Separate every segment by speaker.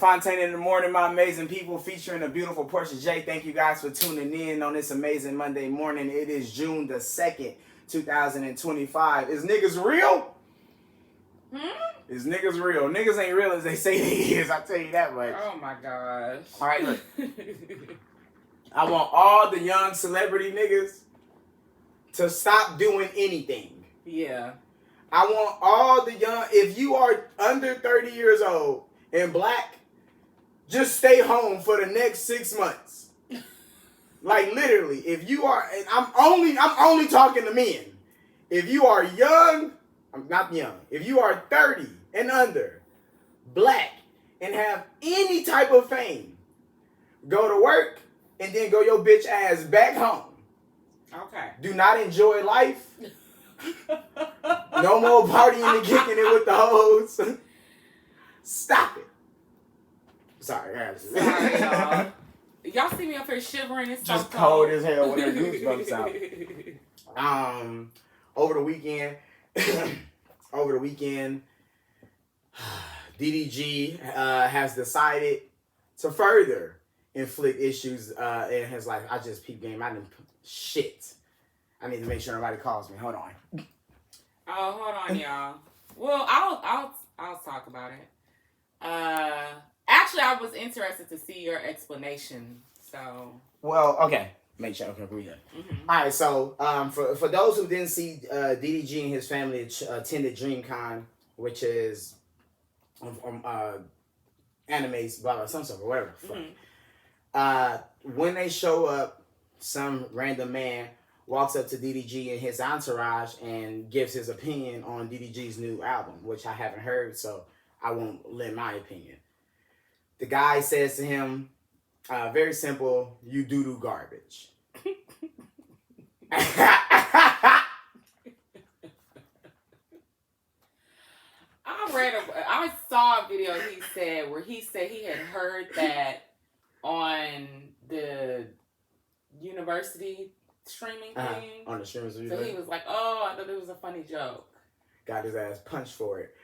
Speaker 1: Fontane in the morning, my amazing people, featuring a beautiful Portia J. Thank you guys for tuning in on this amazing Monday morning. It is June the 2nd, 2025. Is niggas real? Is niggas real? Niggas ain't real as they say they is, I'll tell you that much.
Speaker 2: Oh my gosh.
Speaker 1: All right, look. I want all the young celebrity niggas to stop doing anything.
Speaker 2: Yeah.
Speaker 1: I want all the young, if you are under 30 years old and black, just stay home for the next 6 months. Like literally, if you are, and I'm only talking to men. If you are young, I'm not young. If you are 30 and under, black, and have any type of fame, go to work and then go your bitch ass back home.
Speaker 2: Okay.
Speaker 1: Do not enjoy life. No more partying and kicking it with the hoes. Stop it. Sorry,
Speaker 2: y'all. Y'all see me up here shivering. It's
Speaker 1: just
Speaker 2: so
Speaker 1: cold as hell when the goosebumps out. Over the weekend, DDG has decided to further inflict issues in his life. I just peep game. I didn't shit. I need to make sure nobody calls me. Hold on.
Speaker 2: Oh, hold on, y'all. Well, I'll talk about it. Actually, I was interested to see your explanation. So.
Speaker 1: Well, okay. Make sure. Okay, we good. Mm-hmm. All right. So, for those who didn't see, DDG and his family attended DreamCon, which is animes, blah blah, some stuff or whatever. Mm-hmm. When they show up, some random man walks up to DDG and his entourage and gives his opinion on DDG's new album, which I haven't heard, so I won't lend my opinion. The guy says to him, very simple, you doo-doo garbage.
Speaker 2: I saw a video he said he had heard that on the university streaming thing.
Speaker 1: On the streaming thing.
Speaker 2: So he was like, oh, I thought it was a funny joke.
Speaker 1: Got his ass punched for it.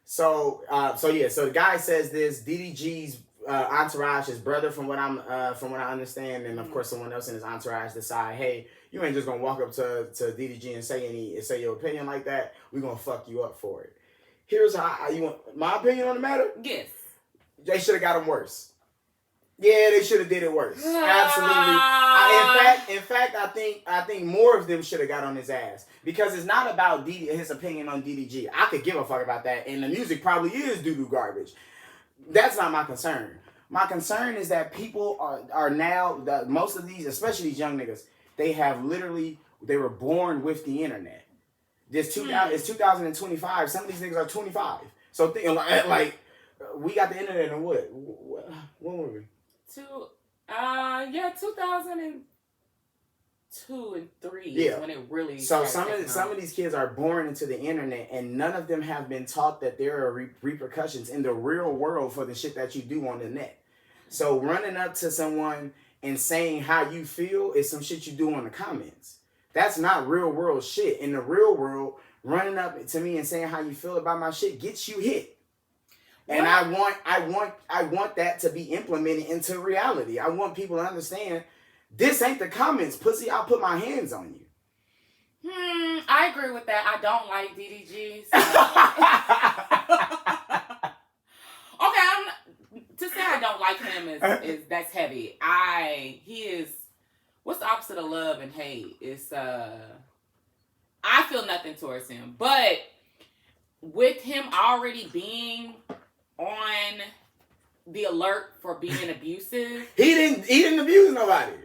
Speaker 1: So the guy says this, DDG's entourage, his brother, from what I understand, and of course someone else in his entourage decide, hey, you ain't just gonna walk up to DDG and say your opinion like that. We're gonna fuck you up for it. Here's how you want my opinion on the matter.
Speaker 2: Yes,
Speaker 1: they should have got him worse. Yeah, they should have did it worse. Absolutely. In fact, I think more of them should have got on his ass, because it's not about his opinion on DDG. I could give a fuck about that, and the music probably is doo-doo garbage. That's not my concern. My concern is that people are now, most of these, especially these young niggas, they were born with the internet. It's 2025. Some of these niggas are 25. So like we got the internet in what were we?
Speaker 2: 2002 and 3 is when it really.
Speaker 1: So some of these kids are born into the internet, and none of them have been taught that there are repercussions in the real world for the shit that you do on the net. So running up to someone and saying how you feel is some shit you do on the comments. That's not real world shit. In the real world, running up to me and saying how you feel about my shit gets you hit. And I want that to be implemented into reality. I want people to understand this ain't the comments, pussy. I'll put my hands on you.
Speaker 2: I agree with that. I don't like DDG. So. Okay, to say I don't like him is that's heavy. He is. What's the opposite of love and hate? It's I feel nothing towards him, but with him already being on the alert for being abusive.
Speaker 1: He didn't abuse nobody.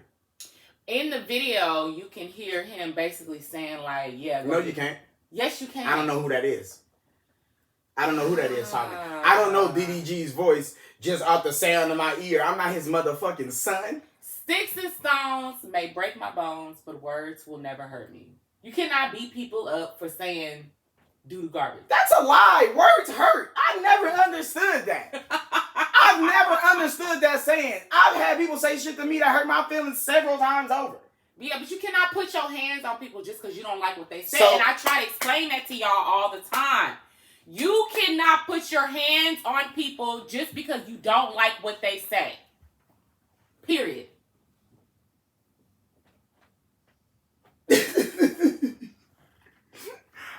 Speaker 2: In the video, you can hear him basically saying like, yeah.
Speaker 1: No, you can't.
Speaker 2: Yes, you can.
Speaker 1: I don't know who that is. talking. I don't know DDG's voice just off the sound of my ear. I'm not his motherfucking son.
Speaker 2: Sticks and stones may break my bones, but words will never hurt me. You cannot beat people up for saying doo-doo garbage.
Speaker 1: That's a lie. Words hurt. I never understood that. I've never understood that saying. I've had people say shit to me that hurt my feelings several times over.
Speaker 2: Yeah, but you cannot put your hands on people just because you don't like what they say. And I try to explain that to y'all all the time. You cannot put your hands on people just because you don't like what they say. Period.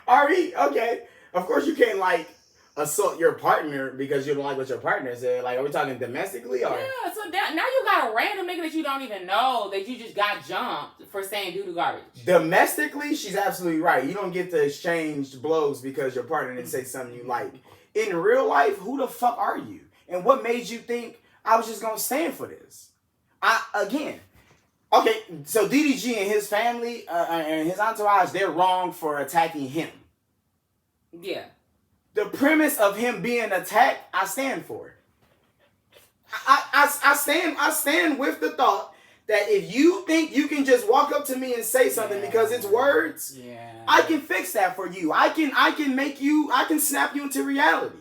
Speaker 1: Ari, okay. Of course you can't like assault your partner because you don't like what your partner said. Like, are we talking domestically or?
Speaker 2: Yeah, so now you got a random nigga that you don't even know that you just got jumped for saying doo-doo garbage.
Speaker 1: Domestically, she's absolutely right. You don't get to exchange blows because your partner didn't say something you like. In real life, who the fuck are you? And what made you think I was just gonna stand for this? Okay, so DDG and his family and his entourage, they're wrong for attacking him.
Speaker 2: Yeah.
Speaker 1: The premise of him being attacked, I stand for it. I stand with the thought that if you think you can just walk up to me and say something because it's words, I can fix that for you. I can snap you into reality.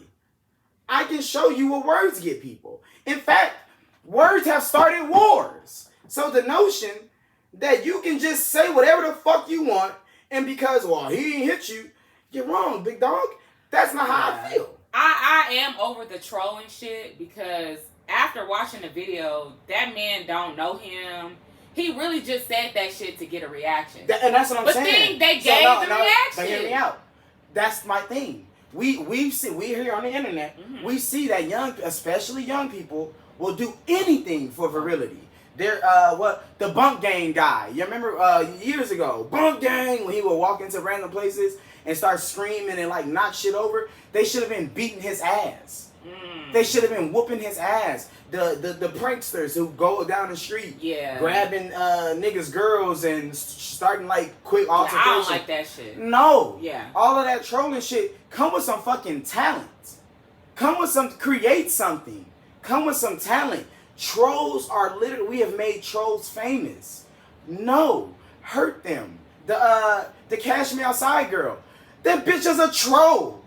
Speaker 1: I can show you what words get people. In fact, words have started wars. So the notion that you can just say whatever the fuck you want and because, well, he ain't hit you, you're wrong, big dog. That's not how I feel.
Speaker 2: I am over the trolling shit because after watching the video, that man don't know him. He really just said that shit to get a reaction.
Speaker 1: And that's what I'm saying.
Speaker 2: But then they gave the reaction.
Speaker 1: But hear me out. That's my thing. We here on the internet, we see that especially young people, will do anything for virility. They're the bunk gang guy. You remember years ago, bunk gang, when he would walk into random places and start screaming and like knock shit over. They should have been beating his ass. They should have been whooping his ass. The pranksters who go down the street, grabbing niggas' girls and starting like quick altercation.
Speaker 2: I don't like that shit.
Speaker 1: No. All of that trolling shit, come with some fucking talent. Create something. Come with some talent. Trolls are literally, we have made trolls famous. No. Hurt them. The Cash Me Outside girl. That bitch is a troll.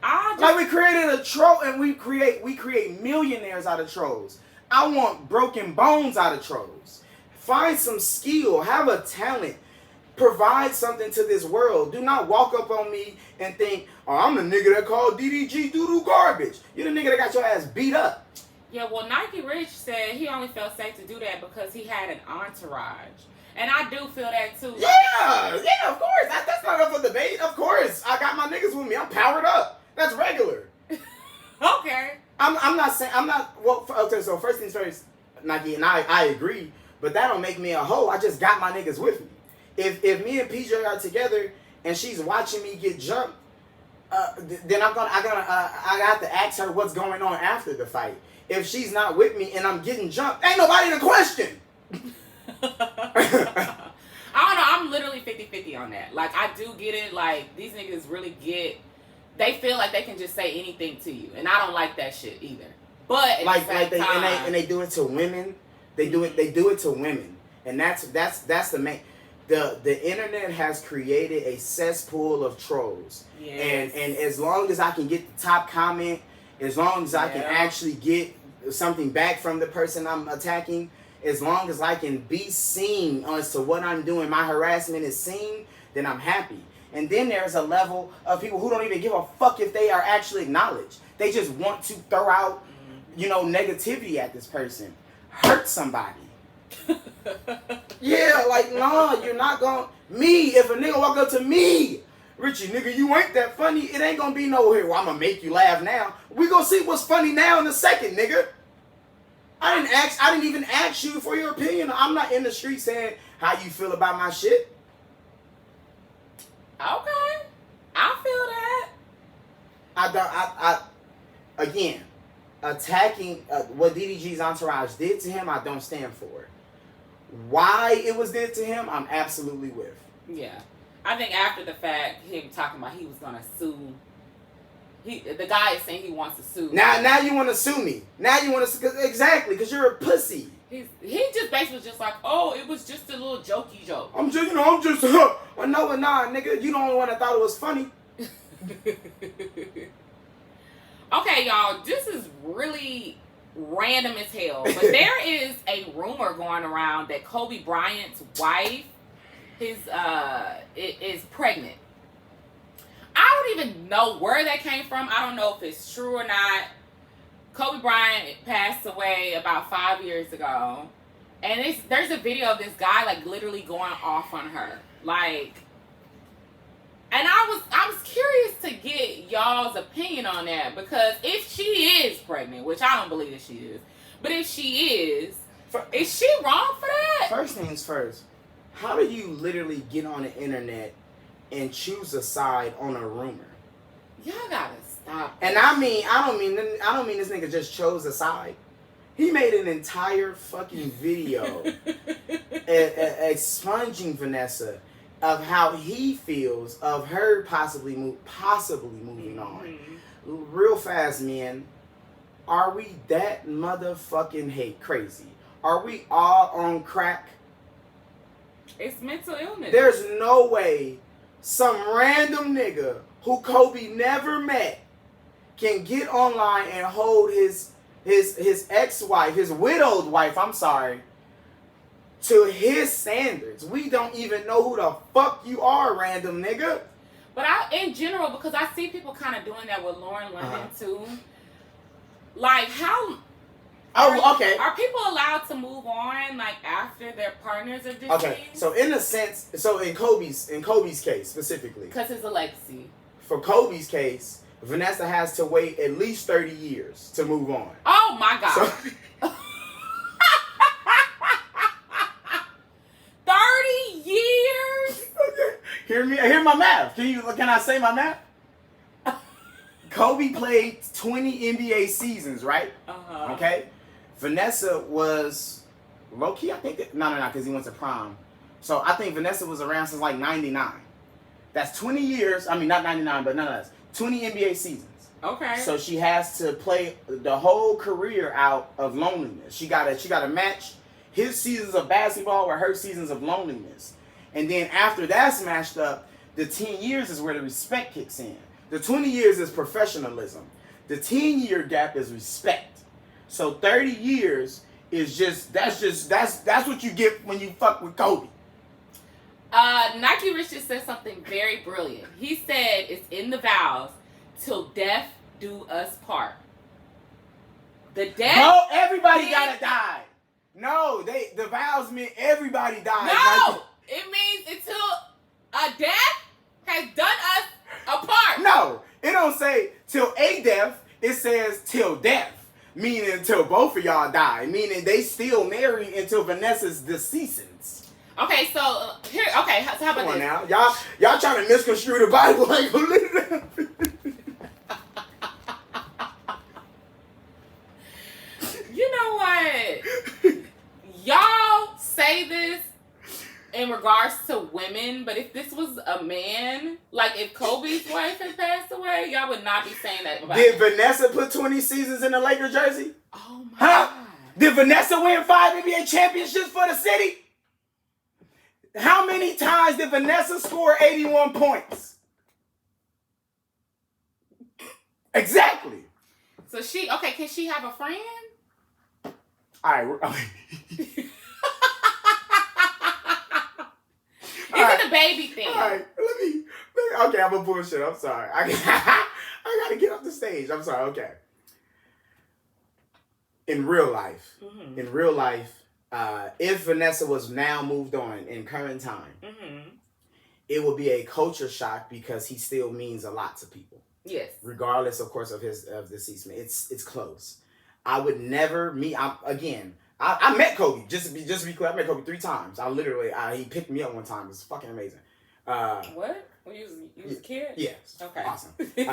Speaker 1: Like we created a troll and we create millionaires out of trolls. I want broken bones out of trolls. Find some skill, have a talent, provide something to this world. Do not walk up on me and think, oh, I'm the nigga that called DDG doo-doo garbage. You the nigga that got your ass beat up.
Speaker 2: Yeah, well, Nike Rich said he only felt safe to do that because he had an entourage. And I do feel that too.
Speaker 1: Yeah, of course. That's not up for debate. Of course. I got my niggas with me. I'm powered up. That's regular.
Speaker 2: Okay.
Speaker 1: So first things first, Nike, and I agree, but that don't make me a hoe. I just got my niggas with me. If me and PJ are together and she's watching me get jumped, then I have to ask her what's going on after the fight. If she's not with me and I'm getting jumped, ain't nobody to question.
Speaker 2: I don't know. I'm literally 50-50 on that. Like, I do get it. Like, these niggas really they feel like they can just say anything to you, and I don't like that shit either. But at the same time,
Speaker 1: they do it to women. They do it to women, and that's the main. The internet has created a cesspool of trolls, and as long as I can get the top comment, as long as I can actually get something back from the person I'm attacking, as long as I can be seen as to what I'm doing, my harassment is seen, then I'm happy. And then there's a level of people who don't even give a fuck if they are actually acknowledged. They just want to throw out, negativity at this person. Hurt somebody. No, you're not going to. If a nigga walk up to me, Richie, nigga, you ain't that funny, it ain't going to be no here, well, I'm going to make you laugh now. We going to see what's funny now in a second, nigga. I didn't even ask you for your opinion. I'm not in the street saying how you feel about my shit.
Speaker 2: Okay, I feel that.
Speaker 1: Again, attacking what DDG's entourage did to him, I don't stand for it. Why it was did to him, I'm absolutely with.
Speaker 2: Yeah, I think after the fact, him talking about he was gonna sue. The guy is saying he wants to sue.
Speaker 1: Now you want to sue me. Now you want to exactly because you're a pussy.
Speaker 2: He just basically was just like, oh, it was just a little jokey joke.
Speaker 1: I'm just well, no, nigga, you the only one that thought it was funny.
Speaker 2: Okay, y'all, this is really random as hell, but there is a rumor going around that Kobe Bryant's wife is pregnant. I don't even know where that came from. I don't know if it's true or not. Kobe Bryant passed away about 5 years ago. And there's a video of this guy, like, literally going off on her. Like, and I was curious to get y'all's opinion on that. Because if she is pregnant, which I don't believe that she is, but if she is she wrong for that?
Speaker 1: First things first, how do you literally get on the internet and choose a side on a rumor?
Speaker 2: Y'all gotta stop.
Speaker 1: And I don't mean this nigga just chose a side. He made an entire fucking video expunging Vanessa of how he feels of her possibly moving on. Real fast, man. Are we that motherfucking hate crazy? Are we all on crack?
Speaker 2: It's mental illness.
Speaker 1: There's no way some random nigga who Kobe never met can get online and hold his ex-wife, his widowed wife, I'm sorry, to his standards. We don't even know who the fuck you are, random nigga.
Speaker 2: But in general, because I see people kind of doing that with Lauren London too. Like, how...
Speaker 1: okay.
Speaker 2: Are people allowed to move on, like, after their partners are deceased?
Speaker 1: Okay, so in a sense, in Kobe's case specifically,
Speaker 2: because it's a legacy.
Speaker 1: For Kobe's case, Vanessa has to wait at least 30 years to move on.
Speaker 2: Oh my God.
Speaker 1: So,
Speaker 2: 30 years?
Speaker 1: Okay. Hear my math. Can I say my math? Kobe played 20 NBA seasons, right?
Speaker 2: Uh-huh.
Speaker 1: Okay. Vanessa was low key, I think no, because he went to prom. So I think Vanessa was around since like 99. That's 20 years. I mean, not 99, but nonetheless, 20 NBA seasons.
Speaker 2: Okay.
Speaker 1: So she has to play the whole career out of loneliness. She got to match his seasons of basketball with her seasons of loneliness. And then after that's matched up, the 10 years is where the respect kicks in. The 20 years is professionalism. The 10-year gap is respect. So 30 years is that's what you get when you fuck with Kobe.
Speaker 2: Nike Richie said something very brilliant. He said it's in the vows, till death do us part. The death.
Speaker 1: No, everybody gotta die. No, the vows mean everybody dies.
Speaker 2: No, it means until a death has done us apart.
Speaker 1: No, it don't say till a death. It says till death, meaning until both of y'all die. Meaning they still married until Vanessa's deceasance.
Speaker 2: Okay, so here. Okay, so how about
Speaker 1: Come on
Speaker 2: this?
Speaker 1: now, y'all trying to misconstrue the Bible like
Speaker 2: You know what? Y'all say this in regards to women, but if this was a man, like if Kobe's wife had passed away, y'all would not be saying that about
Speaker 1: Did
Speaker 2: him.
Speaker 1: Vanessa put 20 seasons in the Lakers jersey?
Speaker 2: Oh my
Speaker 1: God.
Speaker 2: God.
Speaker 1: Did Vanessa win 5 NBA championships for the city? How many times did Vanessa score 81 points? Exactly.
Speaker 2: So can she have a friend?
Speaker 1: All right.
Speaker 2: It's a baby thing.
Speaker 1: All right, okay, I'm a bullshit. I'm sorry. I gotta get off the stage. I'm sorry. Okay. In real life, if Vanessa was now moved on in current time, it would be a culture shock because he still means a lot to people.
Speaker 2: Yes.
Speaker 1: Regardless, of course, of his deceasement, it's close. I would never meet. I met Kobe. Just to be clear, I met Kobe 3 times. He picked me up one time. It was fucking amazing.
Speaker 2: What? When you was a kid?
Speaker 1: Yes.
Speaker 2: Okay.
Speaker 1: Awesome. It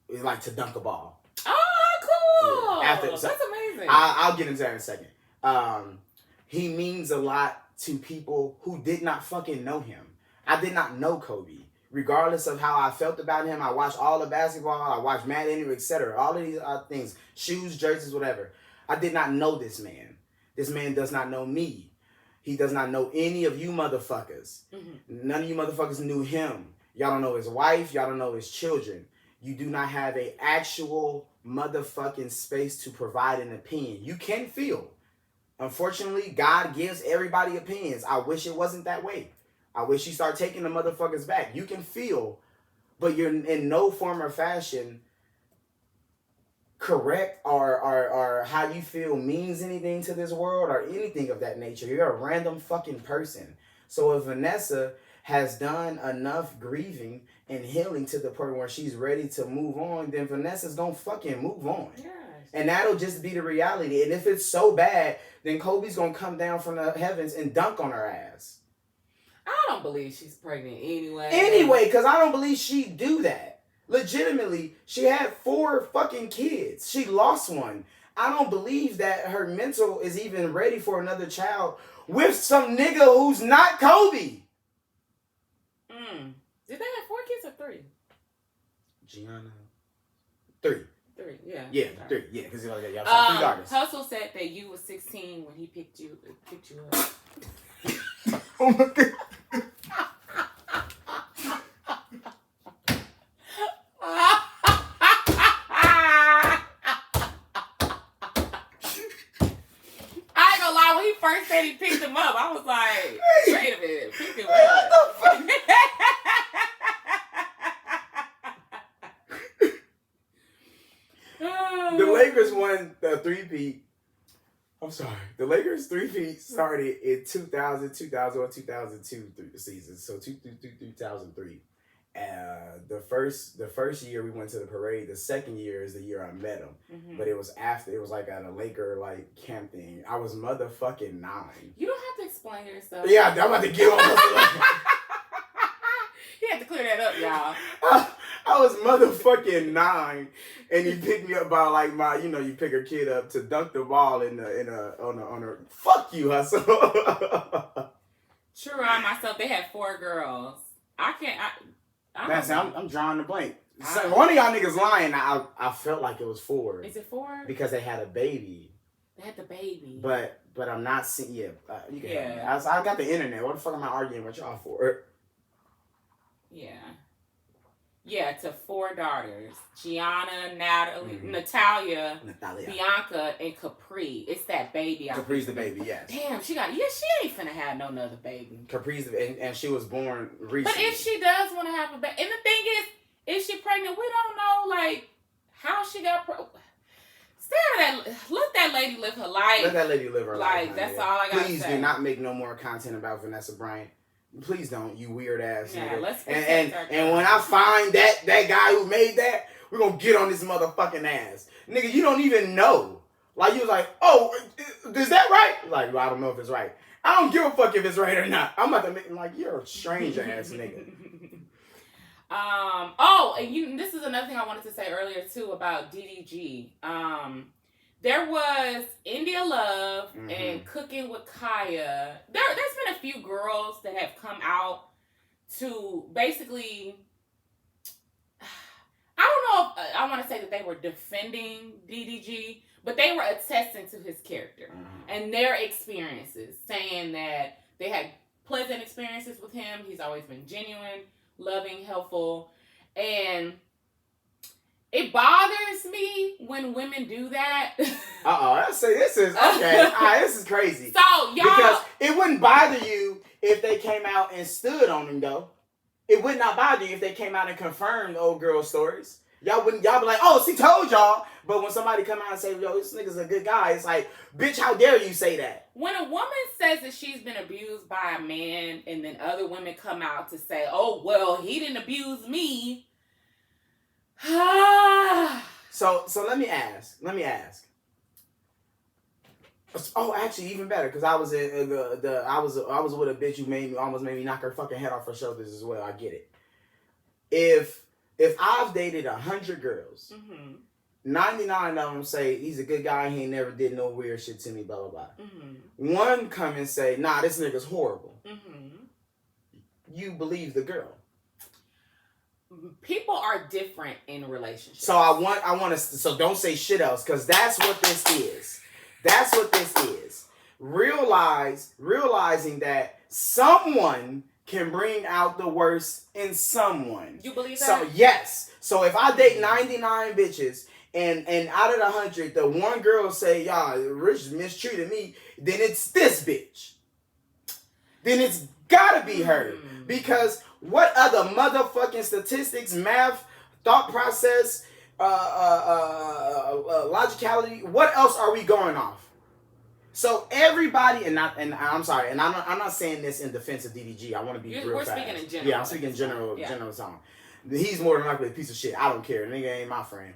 Speaker 1: was like to dunk a ball.
Speaker 2: Oh, cool.
Speaker 1: Yeah.
Speaker 2: That's amazing.
Speaker 1: I'll get into that in a second. He means a lot to people who did not fucking know him. I did not know Kobe. Regardless of how I felt about him, I watched all the basketball, I watched Madden, etc. All of these things, shoes, jerseys, whatever. I did not know this man. This man does not know me. He does not know any of you motherfuckers. None of you motherfuckers knew him. Y'all don't know his wife. Y'all don't know his children. You do not have an actual motherfucking space to provide an opinion. You can feel. Unfortunately, God gives everybody opinions. I wish it wasn't that way. I wish you start taking the motherfuckers back. You can feel, but you're in no form or fashion correct or how you feel means anything to this world or anything of that nature. You're a random fucking person. So if Vanessa has done enough grieving and healing to the point where she's ready to move on, then Vanessa's gonna fucking move on.
Speaker 2: Yes.
Speaker 1: And that'll just be the reality. And if it's so bad, then Kobe's gonna come down from the heavens and dunk on her ass.
Speaker 2: I don't believe she's pregnant anyway.
Speaker 1: Anyway, because I don't believe she'd do that. Legitimately, she had 4 fucking kids. She lost one. I don't believe that her mental is even ready for another child with some nigga who's not Kobe.
Speaker 2: Did they have 4 kids or 3?
Speaker 1: Gianna. 3.
Speaker 2: 3, yeah.
Speaker 1: Yeah, 3. Yeah, because y'all 3 daughters.
Speaker 2: Hustle said that you was 16 when he picked you up.
Speaker 1: Oh my God.
Speaker 2: When he first said he picked him up, I was like, wait a minute, pick him up.
Speaker 1: What the fuck? The Lakers won the 3-peat. I'm sorry. The Lakers 3-peat started in 2000, 2001, 2002 through the season. So 2003. The first year we went to the parade. The second year is the year I met him. Mm-hmm. But it was after. It was like at a Laker like camp thing. I was motherfucking 9.
Speaker 2: You don't have to explain yourself.
Speaker 1: Yeah, I'm about to get on.
Speaker 2: You have to clear that up, y'all.
Speaker 1: I was motherfucking 9, and he picked me up by like my, you pick a kid up to dunk the ball on a. Fuck you, Hustle.
Speaker 2: True, I myself. They had 4 girls. I can't.
Speaker 1: I'm drawing the blank. One of y'all niggas lying. I felt like it was 4.
Speaker 2: Is it 4?
Speaker 1: Because they had a baby.
Speaker 2: They had the baby.
Speaker 1: But I'm not seeing. Yeah, you can.
Speaker 2: Yeah.
Speaker 1: I got the internet. What the fuck am I arguing with y'all for?
Speaker 2: Yeah. Yeah, to 4 daughters. Gianna, Natalie, Natalia, Bianca, and Capri. It's that baby.
Speaker 1: Capri's the baby, yes.
Speaker 2: Damn, she ain't finna have no other baby.
Speaker 1: Capri's and she was born recently.
Speaker 2: But if she does want to have a baby, and the thing is she pregnant? We don't know, like, how she got let that lady live her life.
Speaker 1: Let that lady live her life.
Speaker 2: Like, that's all I gotta say.
Speaker 1: Please do not make no more content about Vanessa Bryant. Please don't, you weird ass nigga.
Speaker 2: Let's
Speaker 1: and when I find that guy who made that, we're gonna get on this motherfucking ass. Nigga, you don't even know. Like, you was like, oh, is that right? Like, well, I don't know if it's right. I don't give a fuck if it's right or not. I'm about to make like, you're a strange ass nigga.
Speaker 2: And this is another thing I wanted to say earlier too about DDG. There was India Love and Cooking with Kaya. There's been a few girls that have come out to basically, I don't know if I want to say that they were defending DDG, but they were attesting to his character and their experiences, saying that they had pleasant experiences with him. He's always been genuine, loving, helpful, and it bothers me when women do that.
Speaker 1: I say this is okay. This is crazy.
Speaker 2: So y'all,
Speaker 1: because it wouldn't bother you if they came out and stood on him though. It would not bother you if they came out and confirmed old girl stories. Y'all be like, oh, she told y'all. But when somebody come out and say, yo, this nigga's a good guy, it's like, bitch, how dare you say that?
Speaker 2: When a woman says that she's been abused by a man, and then other women come out to say, oh, well, he didn't abuse me.
Speaker 1: So let me ask. Oh, actually, even better, because I was in I was with a bitch who almost made me knock her fucking head off her shoulders as well. I get it. If I've dated 100 girls, 99 of them say he's a good guy, he ain't never did no weird shit to me, blah blah blah. One come and say, nah, this nigga's horrible. You believe the girl.
Speaker 2: People are different in relationships.
Speaker 1: So I want to. So don't say shit else, because that's what this is. That's what this is. Realizing that someone can bring out the worst in someone.
Speaker 2: You believe that?
Speaker 1: So yes. So if I date 99 bitches and out of the 100, the one girl say, y'all, Rich mistreated me, then it's this bitch. Then it's gotta be heard. Because what other motherfucking statistics, math, thought process, logicality, what else are we going off? So everybody, and I'm sorry, and I'm not saying this in defense of DDG. I want to be real
Speaker 2: we're
Speaker 1: fast.
Speaker 2: speaking in general.
Speaker 1: Yeah, I'm speaking general tone. He's more than likely a piece of shit. I don't care. The nigga ain't my friend.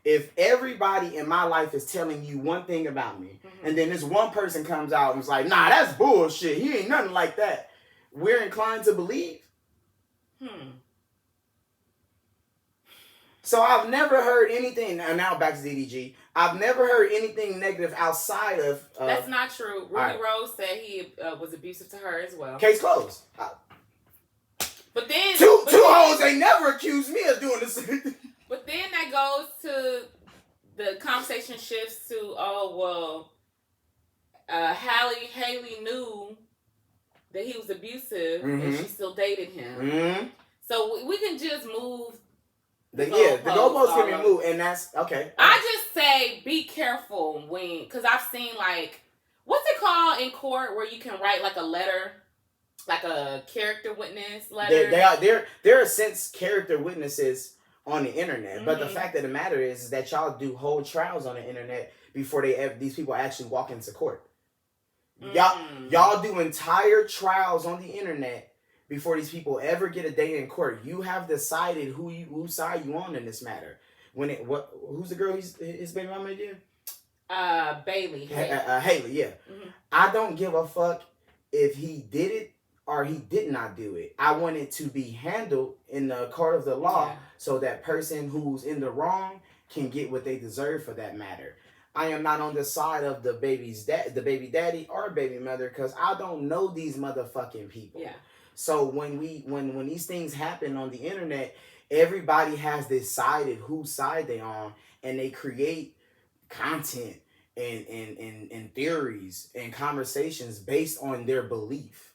Speaker 1: If everybody in my life is telling you one thing about me, and then this one person comes out and is like, nah, that's bullshit. He ain't nothing like that. We're inclined to believe. So I've never heard anything, and now back to DDG. I've never heard anything negative outside of...
Speaker 2: That's not true. Ruby Rose said he was abusive to her as well.
Speaker 1: Case closed.
Speaker 2: But then...
Speaker 1: Two hoes ain't never accused me of doing this.
Speaker 2: But then that goes to... The conversation shifts to, Haley knew that he was abusive, and she still dated him. So we can just move... The goalposts can be moved, and that's okay. I just say be careful because I've seen what's it called in court where you can write like a letter, like a character witness letter. There are since character witnesses on the internet, but the fact of the matter is that y'all do whole trials on the internet before these people actually walk into court. Y'all do entire trials on the internet. Before these people ever get a day in court, you have decided whose side you on in this matter. Who's the girl his baby mama again? Bailey. Haley, yeah. I don't give a fuck if he did it or he did not do it. I want it to be handled in the court of the law so that person who's in the wrong can get what they deserve for that matter. I am not on the side of the baby daddy or baby mother because I don't know these motherfucking people. Yeah. So when these things happen on the internet, everybody has decided whose side they on, and they create content and theories and conversations based on their belief.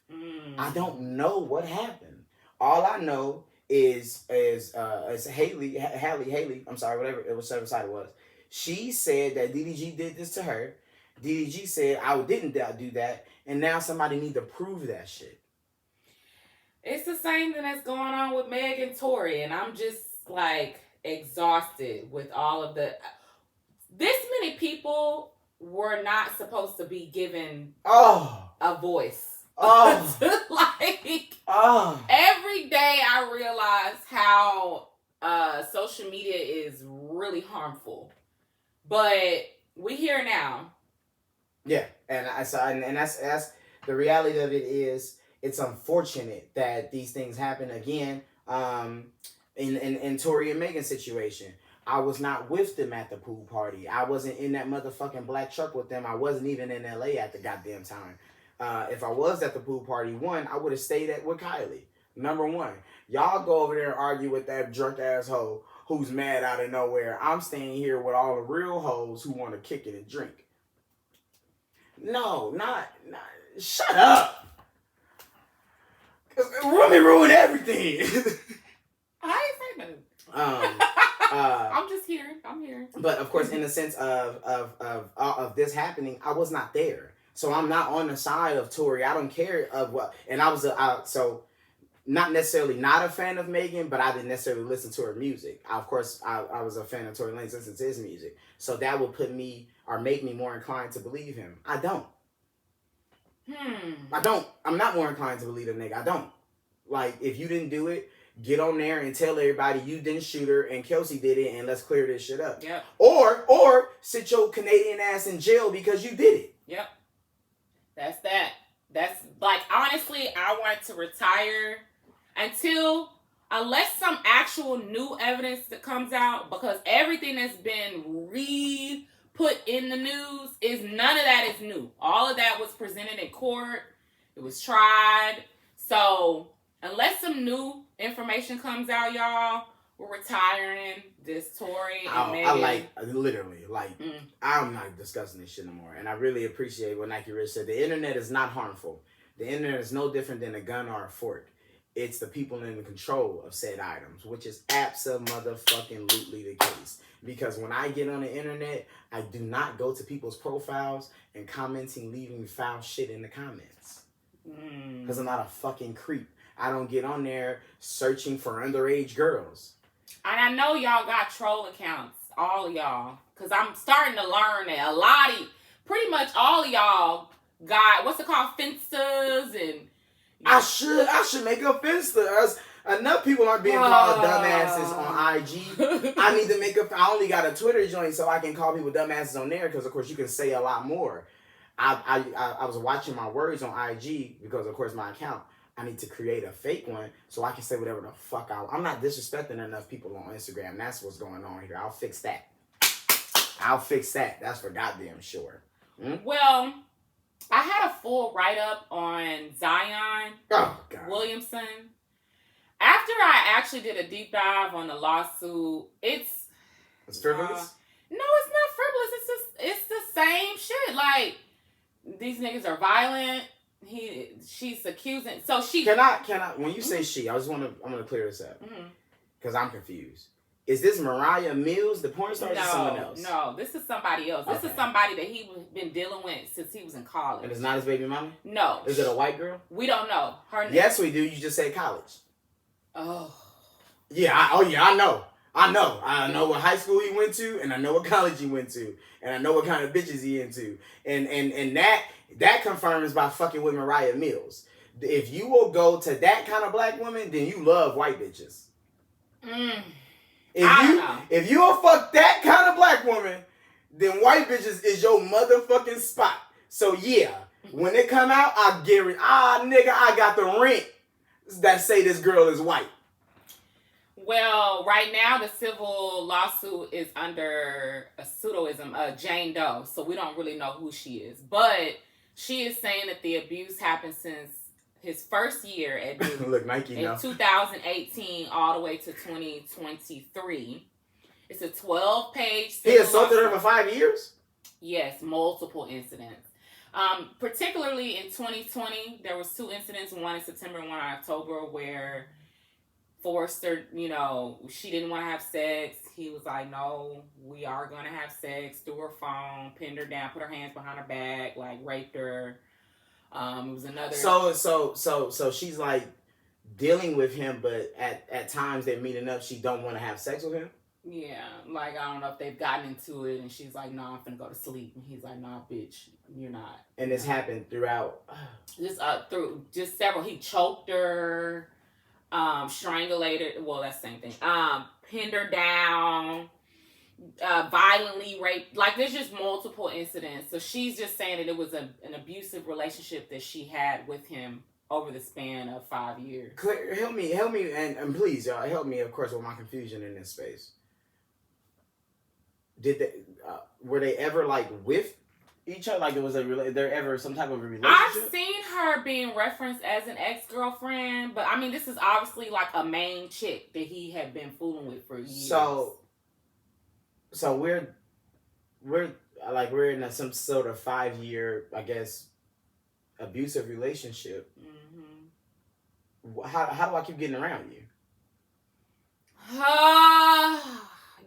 Speaker 2: I don't know what happened. All I know is Haley. I'm sorry, whichever side it was. She said that DDG did this to her. DDG said I didn't do that, and now somebody need to prove that shit. It's the same thing that's going on with Meg and Tory, and I'm just exhausted with all of the. This many people were not supposed to be given a voice. Every day I realize how social media is really harmful, but we here now. Yeah, and that's the reality of it is. It's unfortunate that these things happen again. In Tory and Megan's situation, I was not with them at the pool party. I wasn't in that motherfucking black truck with them. I wasn't even in LA at the goddamn time. If I was at the pool party, I would have stayed with Kylie. Number one, y'all go over there and argue with that drunk asshole who's mad out of nowhere. I'm staying here with all the real hoes who want to kick it and drink. No, not. Shut up. Women ruin everything. I ain't saying nothing. I'm just here. I'm here. But of course, in the sense of this happening, I was not there, so I'm not on the side of Tory. I don't care of what. And I was so not necessarily not a fan of Megan, but I didn't necessarily listen to her music. I was a fan of Tory Lanez, listened to his music, so that would put me or make me more inclined to believe him. I don't. I don't. I'm not more inclined to believe the nigga. I don't. If you didn't do it, get on there and tell everybody you didn't shoot her and Kelsey did it, and let's clear this shit up. Yep. Or sit your Canadian ass in jail because you did it. Yep. That's that. That's honestly, I want to retire unless some actual new evidence that comes out, because everything that's been put in the news none of that is new. All of that was presented in court. It was tried. So unless some new information comes out, y'all, we're retiring this Tory and Megan. I'm not discussing this shit no more. And I really appreciate what Nike Rich said. The internet is not harmful. The internet is no different than a gun or a fork. It's the people in control of said items, which is abso-motherfucking-lutely the case. Because when I get on the internet, I do not go to people's profiles and leaving foul shit in the comments.
Speaker 1: Because I'm not a fucking creep. I don't get on there searching for underage girls.
Speaker 2: And I know y'all got troll accounts, all of y'all. Because I'm starting to learn that a lot of, pretty much all of y'all got, what's it called, Finstas and...
Speaker 1: I should make a Finsta. Enough people aren't being called dumbasses on IG. I need to make I only got a Twitter joint so I can call people dumbasses on there because, of course, you can say a lot more. I was watching my words on IG because, of course, my account. I need to create a fake one so I can say whatever the fuck I'm not disrespecting enough people on Instagram. That's what's going on here. I'll fix that. That's for goddamn sure.
Speaker 2: Well, I had a full write-up on Zion Williamson. After I actually did a deep dive on the lawsuit, it's
Speaker 1: frivolous?
Speaker 2: No, it's not frivolous. It's the same shit. Like, these niggas are violent. She's accusing. So she
Speaker 1: can I when you say she, I'm gonna clear this up because I'm confused. Is this Mariah Mills, the porn star, or is this someone else?
Speaker 2: No, this is somebody else. This is somebody that he's been dealing with since he was in college.
Speaker 1: And it's not his baby mama?
Speaker 2: No.
Speaker 1: Is it a white girl?
Speaker 2: We don't know. Her name.
Speaker 1: Yes, we do. You just said college.
Speaker 2: Oh.
Speaker 1: Yeah, I know. I know what high school he went to, and I know what college he went to, and I know what kind of bitches he into. And that confirms by fucking with Mariah Mills. If you will go to that kind of black woman, then you love white bitches. If you will fuck that kind of black woman, then white bitches is your motherfucking spot. So yeah, when it come out, I guarantee, nigga, I got the rent that say this girl is white.
Speaker 2: Well, right now the civil lawsuit is under a pseudonym, Jane Doe, so we don't really know who she is. But she is saying that the abuse happened since his first year at Duke
Speaker 1: Look, Nike
Speaker 2: in 2018 all the way to 2023. It's a 12-page.
Speaker 1: He assaulted her for 5 years?
Speaker 2: Yes, multiple incidents. Particularly in 2020, there was 2 incidents, one in September and one in October, where forced her, she didn't want to have sex. He was like, no, we are going to have sex, threw her phone, pinned her down, put her hands behind her back, like raped her. It was another.
Speaker 1: So she's like dealing with him, but at times they're meeting up. She don't want to have sex with him.
Speaker 2: Yeah, like I don't know if they've gotten into it, and she's like, "Nah, I'm finna go to sleep," and he's like, "Nah, bitch, you're not."
Speaker 1: And this happened throughout.
Speaker 2: Through several. He choked her, strangulated. Well, that's the same thing. Pinned her down. Violently raped. Like, there's just multiple incidents. So she's just saying that it was an abusive relationship that she had with him over the span of 5 years.
Speaker 1: Claire, help me, and please, y'all, help me, of course, with my confusion in this space. Did they, were they ever, like, with each other? Like, it was there ever some type of a relationship?
Speaker 2: I've seen her being referenced as an ex-girlfriend, but, I mean, this is obviously, like, a main chick that he had been fooling with for years. So we're in some sort of 5-year, I guess, abusive relationship. How do I keep getting around you?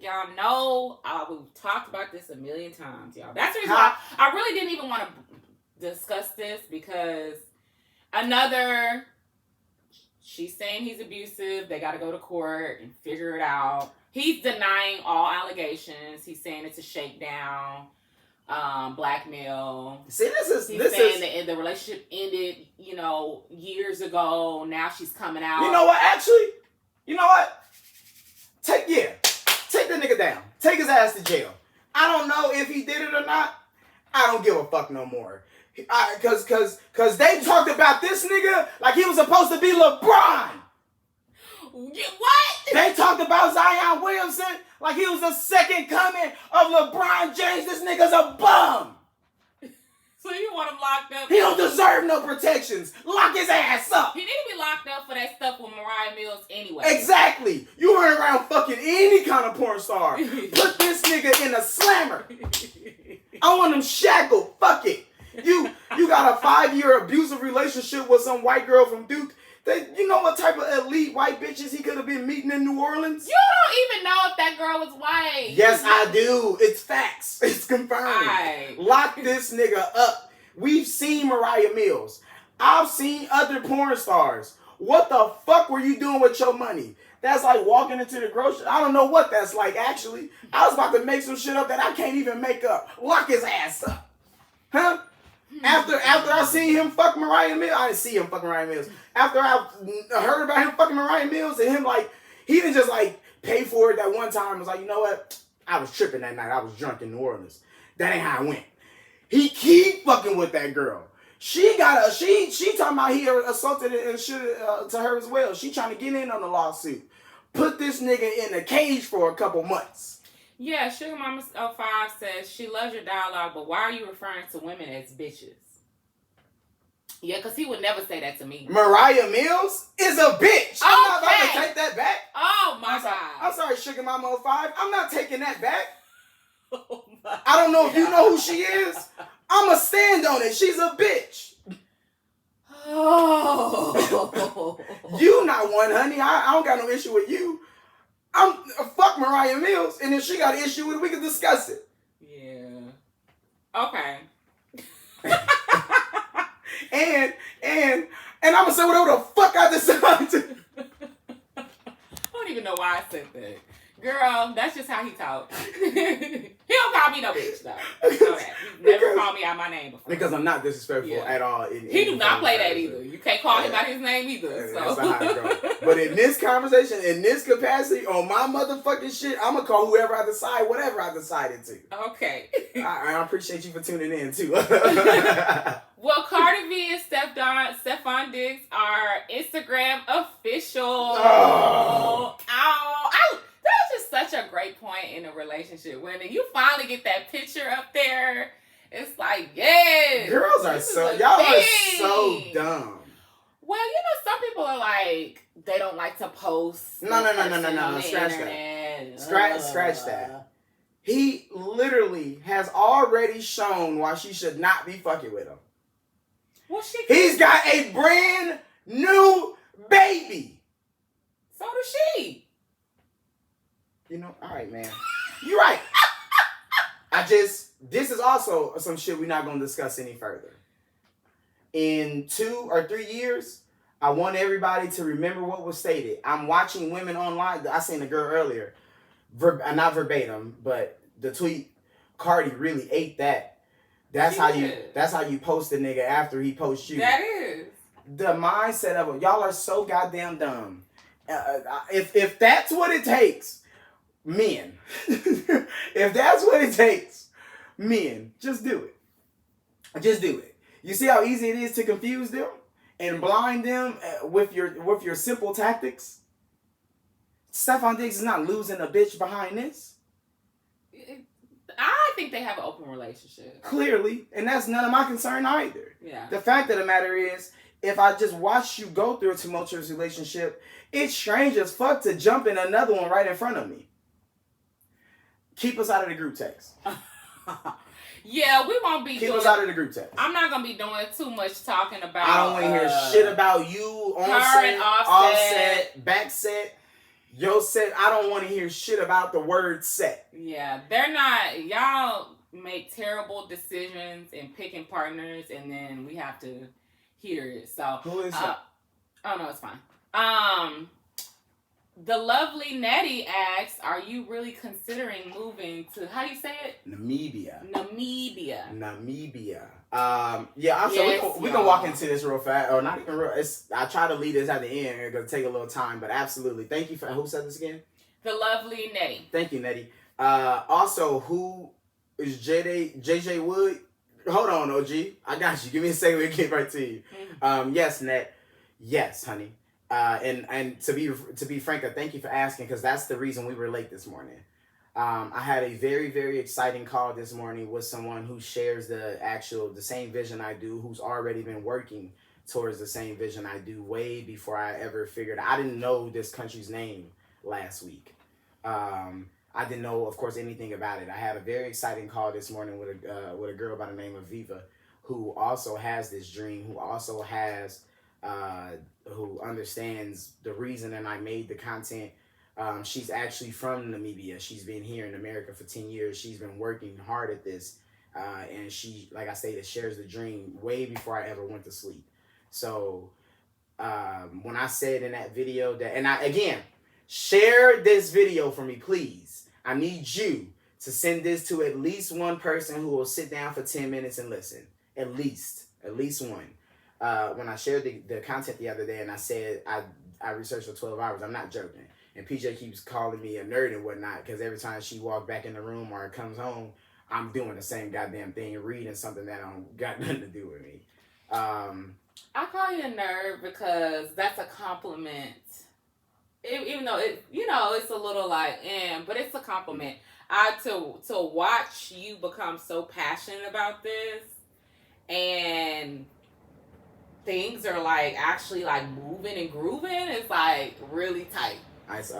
Speaker 2: Y'all know we've talked about this a million times, y'all. That's the reason why I really didn't even want to discuss this, because she's saying he's abusive. They got to go to court and figure it out. He's denying all allegations. He's saying it's a shakedown, blackmail.
Speaker 1: See,
Speaker 2: He's saying that the relationship ended, years ago. Now she's coming out.
Speaker 1: You know what? Actually, you know what? Take the nigga down. Take his ass to jail. I don't know if he did it or not. I don't give a fuck no more. Cause they talked about this nigga like he was supposed to be LeBron.
Speaker 2: What?
Speaker 1: They talked about Zion Williamson like he was the second coming of LeBron James. This nigga's a bum.
Speaker 2: So you want him locked up?
Speaker 1: He don't deserve no protections. Lock his ass up.
Speaker 2: He need to be locked up for that stuff with Mariah Mills anyway.
Speaker 1: Exactly. You run around fucking any kind of porn star. Put this nigga in a slammer. I want him shackled. Fuck it. You got a 5-year abusive relationship with some white girl from Duke. You know what type of elite white bitches he could have been meeting in New Orleans?
Speaker 2: You don't even know if that girl was white.
Speaker 1: Yes, I do. It's facts. It's confirmed.
Speaker 2: Right.
Speaker 1: Lock this nigga up. We've seen Mariah Mills. I've seen other porn stars. What the fuck were you doing with your money? That's like walking into the grocery. I don't know what that's like, actually. I was about to make some shit up that I can't even make up. Lock his ass up. Huh? After I seen him fuck Mariah Mills, I didn't see him fuck Mariah Mills. After I heard about him fucking Mariah Mills and him like, he didn't just like pay for it that one time. Was like, you know what? I was tripping that night. I was drunk in New Orleans. That ain't how it went. He keep fucking with that girl. She talking about he assaulted and shit to her as well. She trying to get in on the lawsuit. Put this nigga in a cage for a couple months.
Speaker 2: Yeah, Sugar Mama 05 says she loves your dialogue, but why are you referring to women as bitches? Yeah, because he would never say that to me.
Speaker 1: Mariah Mills is a bitch. I'm not about to take that back.
Speaker 2: Oh my God.
Speaker 1: I'm sorry, Sugar Mama 05. I'm not taking that back.
Speaker 2: Oh my
Speaker 1: I don't know if you
Speaker 2: God.
Speaker 1: know who she is. I'ma stand on it. She's a bitch.
Speaker 2: Oh.
Speaker 1: You not one, honey. I don't got no issue with you. I'm fuck Mariah Mills, and if she got an issue with it, we can discuss it.
Speaker 2: Yeah. Okay.
Speaker 1: and I'm gonna say whatever the fuck I decide to.
Speaker 2: I don't even know why I said that. Girl, that's just how he talks. He don't call me no bitch, though. You know that. He never called me out my name before.
Speaker 1: Because I'm not disrespectful at all.
Speaker 2: He do not play that either. You can't call him by his name either. So.
Speaker 1: That's not how it goes. But in this conversation, in this capacity, on my motherfucking shit, I'm going to call whoever I decide, whatever I decided to.
Speaker 2: Okay.
Speaker 1: I appreciate you for tuning in, too.
Speaker 2: Well, Cardi B and Stefon Diggs are Instagram official.
Speaker 1: Oh.
Speaker 2: That's just such a great point in a relationship. When you finally get that picture up there, it's like, yes.
Speaker 1: Girls are y'all are so dumb.
Speaker 2: Well, some people are like, they don't like to post.
Speaker 1: No. Scratch that. Scratch that. He literally has already shown why she should not be fucking with him.
Speaker 2: Well,
Speaker 1: He's got a brand new baby.
Speaker 2: So does she.
Speaker 1: All right, man. You're right. This is also some shit we're not going to discuss any further. In 2 or 3 years, I want everybody to remember what was stated. I'm watching women online. I seen a girl earlier, not verbatim, but the tweet, Cardi really ate that. That's how you post a nigga after he posts you.
Speaker 2: That is.
Speaker 1: The mindset of it. Y'all are so goddamn dumb. If that's what it takes, men. If that's what it takes, men, just do it. Just do it. You see how easy it is to confuse them and blind them with your simple tactics? Stefon Diggs is not losing a bitch behind this.
Speaker 2: I think they have an open relationship.
Speaker 1: Clearly. And that's none of my concern either.
Speaker 2: Yeah. The
Speaker 1: fact of the matter is, if I just watch you go through a tumultuous relationship, it's strange as fuck to jump in another one right in front of me. Keep us out of the group text.
Speaker 2: Yeah, we won't be
Speaker 1: Keep us out of the group text.
Speaker 2: I'm not going to be doing too much talking about...
Speaker 1: I don't want to hear shit about you, on-set, offset, backset, yo set. I don't want to hear shit about the word set.
Speaker 2: Yeah, they're not... Y'all make terrible decisions in picking partners, and then we have to hear it. So
Speaker 1: who is it?
Speaker 2: Oh, no, it's fine. The lovely Nettie asks, are you really considering moving to, how do you say it?
Speaker 1: Namibia. Yeah, we can walk into this real fast. Or not even real. I try to lead this at the end. It's going to take a little time, but absolutely. Thank you for, who said this again?
Speaker 2: The lovely Nettie.
Speaker 1: Thank you, Nettie. Also, who is JJ Wood? Hold on, OG. I got you. Give me a second. We'll get right to you. Yes, Net. Yes, honey. And to be frank, thank you for asking, because that's the reason we were late this morning. I had a very, very exciting call this morning with someone who shares the same vision I do, who's already been working towards the same vision I do way before I ever figured. I didn't know this country's name last week. I didn't know, of course, anything about it. I had a very exciting call this morning with a girl by the name of Viva, who also has this dream, who also has who understands the reason and I made the content. She's actually from Namibia. She's been here in America for 10 years. She's been working hard at this. And she, like I stated, shares the dream way before I ever went to sleep. So when I said in that video that, and I again, share this video for me, please. I need you to send this to at least one person who will sit down for 10 minutes and listen. At least one. When I shared the content the other day and I said I researched for 12 hours, I'm not joking. And PJ keeps calling me a nerd and whatnot because every time she walks back in the room or comes home, I'm doing the same goddamn thing, reading something that don't got nothing to do with me.
Speaker 2: I call you a nerd because that's a compliment. Even though it's a little like, but it's a compliment. To watch you become so passionate about this, and things are like actually like moving and grooving. It's like really tight.
Speaker 1: It's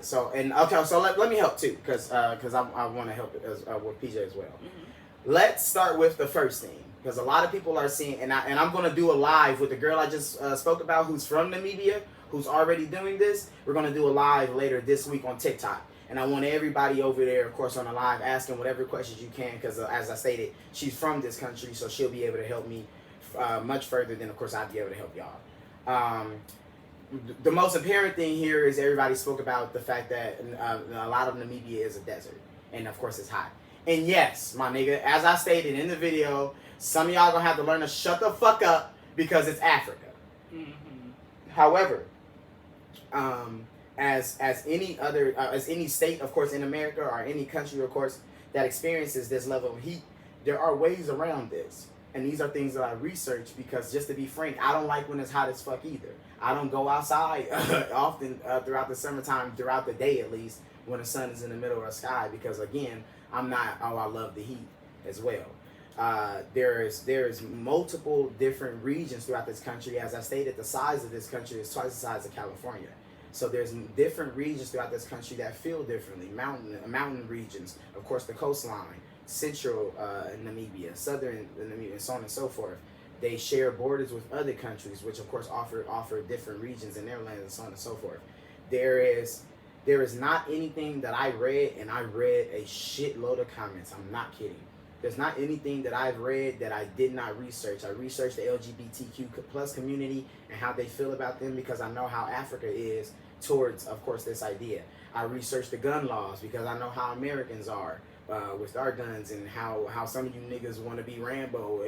Speaker 1: so let me help too, because I want to help with PJ as well. Mm-hmm. Let's start with the first thing, because a lot of people are seeing, and I'm gonna do a live with the girl I just spoke about, who's from Namibia, who's already doing this. We're gonna do a live later this week on TikTok, and I want everybody over there, of course, on the live, asking whatever questions you can, because as I stated, she's from this country, so she'll be able to help me much further than, of course, I'd be able to help y'all. The most apparent thing here is everybody spoke about the fact that a lot of Namibia is a desert, and of course it's hot. And yes, my nigga, as I stated in the video, some of y'all gonna have to learn to shut the fuck up because it's Africa. Mm-hmm. However, as any state, of course, in America, or any country, of course, that experiences this level of heat, there are ways around this. And these are things that I research because, just to be frank, I don't like when it's hot as fuck either. I don't go outside often throughout the summertime, throughout the day at least, when the sun is in the middle of the sky, because again, I love the heat as well. There's multiple different regions throughout this country. As I stated, the size of this country is twice the size of California. So there's different regions throughout this country that feel differently. Mountain regions, of course, the coastline, central Namibia, southern Namibia, and so on and so forth. They share borders with other countries, which of course offer different regions in their lands, and so on and so forth. There is not anything that I read, and I read a shitload of comments. I'm not kidding. There's not anything that I've read that I did not research. I researched the LGBTQ plus community and how they feel about them, because I know how Africa is towards, of course, this idea. I researched the gun laws because I know how Americans are with our guns, and how some of you niggas want to be Rambo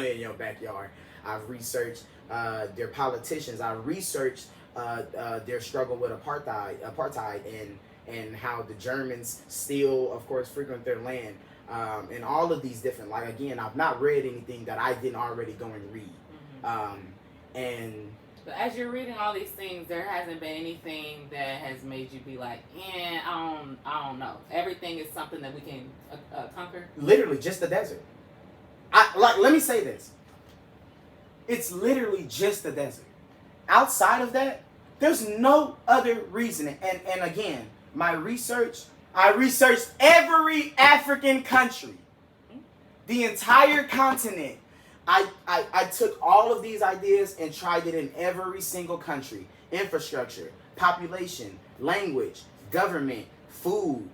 Speaker 1: in your backyard. I've researched their politicians. I researched their struggle with apartheid, and how the Germans still, of course, frequent their land. And all of these different, like, again, I've not read anything that I didn't already go and read. Mm-hmm.
Speaker 2: But as you're reading all these things, there hasn't been anything that has made you be like, I don't know. Everything is something that we can conquer.
Speaker 1: Literally, just the desert. Let me say this. It's literally just the desert. Outside of that, there's no other reason. And again, my research, I researched every African country, the entire continent. I took all of these ideas and tried it in every single country. Infrastructure, population, language, government, food,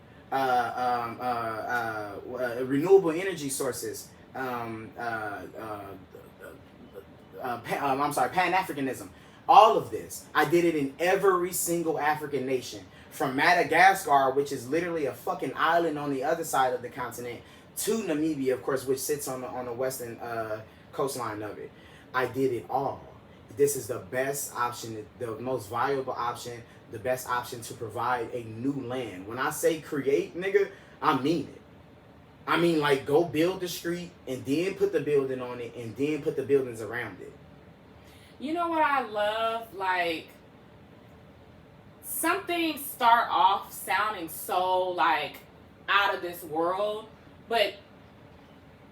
Speaker 1: renewable energy sources, Pan-Africanism. All of this. I did it in every single African nation. From Madagascar, which is literally a fucking island on the other side of the continent, to Namibia, of course, which sits on the western coastline of it. I did it all. This is the best option, the most viable option, the best option to provide a new land. When I say create, nigga, I mean it. I mean, like, go build the street and then put the building on it and then put the buildings around it.
Speaker 2: You know what I love? Like, some things start off sounding so, like, out of this world, but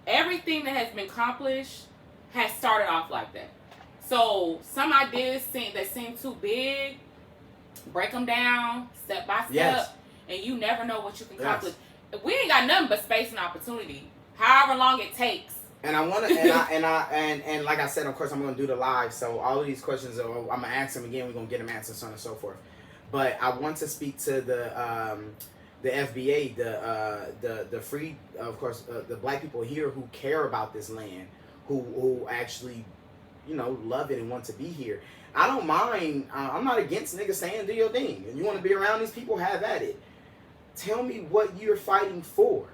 Speaker 2: everything that has been accomplished has started off like that. So some ideas that seem too big, break them down step by step, yes. And you never know what you can accomplish. Yes. We ain't got nothing but space and opportunity, however long it takes.
Speaker 1: And I want to, and like I said, of course, I'm going to do the live. So all of these questions, I'm going to ask them again. We're going to get them answered, so on and so forth. But I want to speak to the FBA, the free, of course, the black people here who care about this land, who actually love it and want to be here. I don't mind. I'm not against niggas saying do your thing. And you want to be around these people, have at it. Tell me what you're fighting for.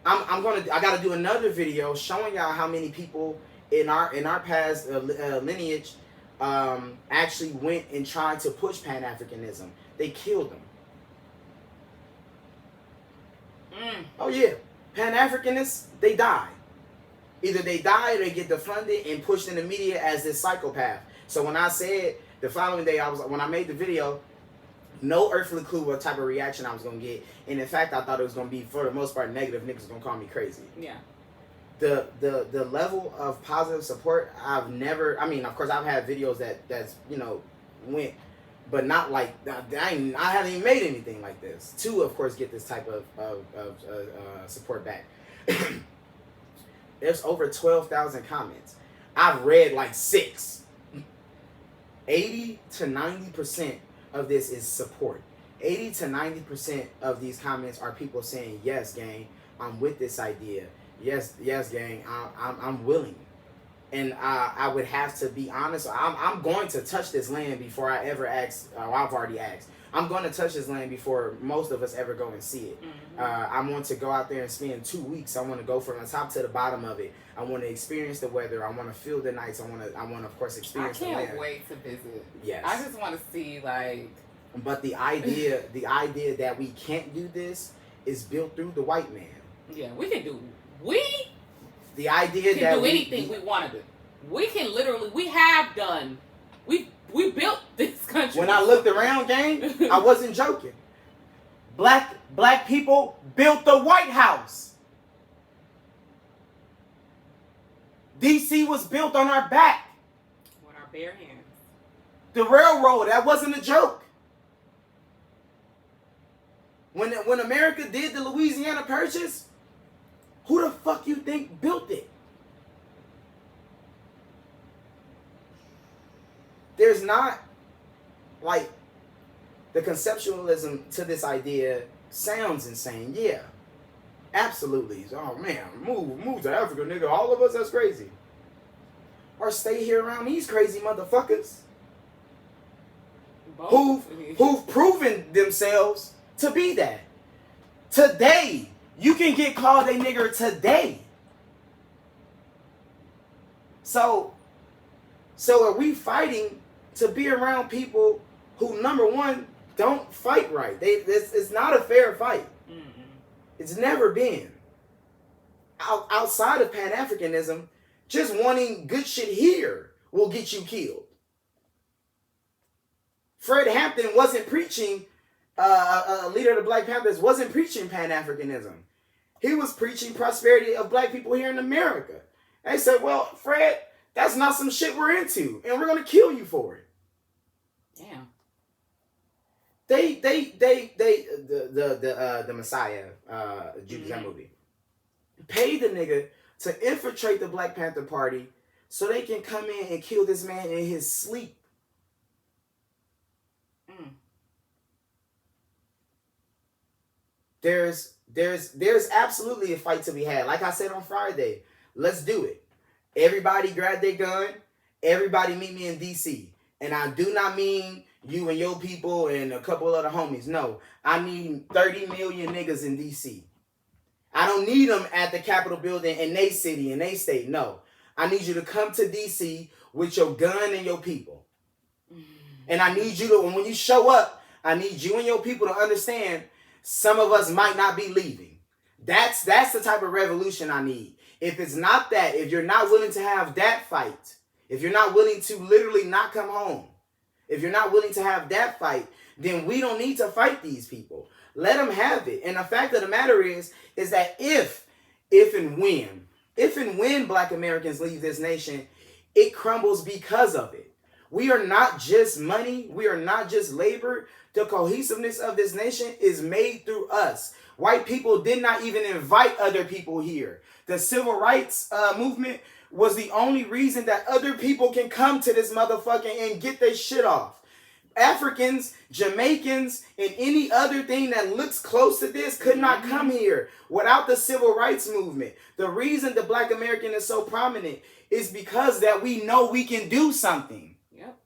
Speaker 1: I gotta do another video showing y'all how many people in our past lineage actually went and tried to push Pan-Africanism. They killed them. Oh yeah, Pan-Africanists, they die. Either they die or they get defunded and pushed in the media as this psychopath. So when I said the following day, when I made the video, no earthly clue what type of reaction I was gonna get, and in fact, I thought it was gonna be for the most part negative. Niggas gonna call me crazy.
Speaker 2: Yeah.
Speaker 1: The level of positive support I've never. I mean, of course, I've had videos that's went, but not like I haven't even made anything like this to, of course, get this type of support back. There's over 12,000 comments. I've read like 6. 80 to 90% of this is support. 80 to 90% of these comments are people saying, yes, gang, I'm with this idea. Yes, gang, I'm willing. And I would have to be honest. I'm going to touch this land before I ever ask. I've already asked. I'm going to touch this land before most of us ever go and see it. I want to go out there and spend 2 weeks. I want to go from the top to the bottom of it. I want to experience the weather. I want to feel the nights. I want to, of course, experience the land.
Speaker 2: I can't wait to visit.
Speaker 1: Yes.
Speaker 2: I just want to see, like...
Speaker 1: But the idea that we can't do this is built through the white man.
Speaker 2: Yeah, we can do...
Speaker 1: The idea
Speaker 2: can
Speaker 1: that
Speaker 2: do anything we want to do. We can literally... We have done... We built this country.
Speaker 1: When I looked around, gang, I wasn't joking. Black people built the White House. DC was built on our back.
Speaker 2: With our bare hands.
Speaker 1: The railroad, that wasn't a joke. When America did the Louisiana Purchase, who the fuck you think built it? There's not, like, the conceptualism to this idea sounds insane. Yeah, absolutely. Oh man, move to Africa, nigga. All of us, that's crazy. Or stay here around these crazy motherfuckers who've proven themselves to be that. Today, you can get called a nigger today. So are we fighting to be around people who, number one, don't fight right? It's not a fair fight. Mm-hmm. It's never been. Outside of Pan-Africanism, just wanting good shit here will get you killed. Fred Hampton wasn't preaching, leader of the Black Panthers, wasn't preaching Pan-Africanism. He was preaching prosperity of black people here in America. And they said, well, Fred, that's not some shit we're into, and we're gonna kill you for it.
Speaker 2: Damn.
Speaker 1: The Messiah, Judas, that movie, paid the nigga to infiltrate the Black Panther Party so they can come in and kill this man in his sleep. There's absolutely a fight to be had. Like I said on Friday, let's do it. Everybody grab their gun. Everybody meet me in DC. And I do not mean you and your people and a couple other homies. No, I mean 30 million niggas in DC. I don't need them at the Capitol building in they city, in they state. No, I need you to come to DC with your gun and your people. And I need you to, when you show up, I need you and your people to understand some of us might not be leaving. That's the type of revolution I need. If it's not that, if you're not willing to have that fight, if you're not willing to literally not come home, if you're not willing to have that fight, then we don't need to fight these people. Let them have it. And the fact of the matter is that if and when Black Americans leave this nation, it crumbles because of it. We are not just money. We are not just labor. The cohesiveness of this nation is made through us. White people did not even invite other people here. The civil rights movement was the only reason that other people can come to this motherfucker and get their shit off. Africans, Jamaicans, and any other thing that looks close to this could not come here without the civil rights movement. The reason the Black American is so prominent is because that we know we can do something.
Speaker 2: Yep.